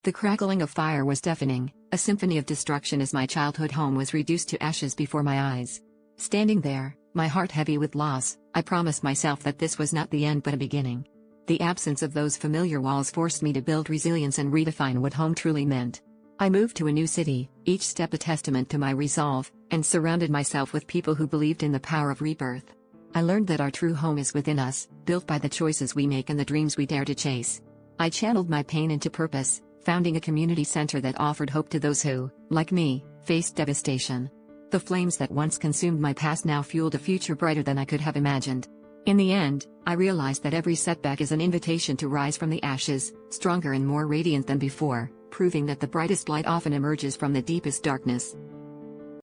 The crackling of fire was deafening, a symphony of destruction as my childhood home was reduced to ashes before my eyes. Standing there, my heart heavy with loss, I promised myself that this was not the end but a beginning. The absence of those familiar walls forced me to build resilience and redefine what home truly meant. I moved to a new city, each step a testament to my resolve, and surrounded myself with people who believed in the power of rebirth. I learned that our true home is within us, built by the choices we make and the dreams we dare to chase. I channeled my pain into purpose, founding a community center that offered hope to those who, like me, faced devastation. The flames that once consumed my past now fueled a future brighter than I could have imagined. In the end, I realized that every setback is an invitation to rise from the ashes, stronger and more radiant than before, proving that the brightest light often emerges from the deepest darkness.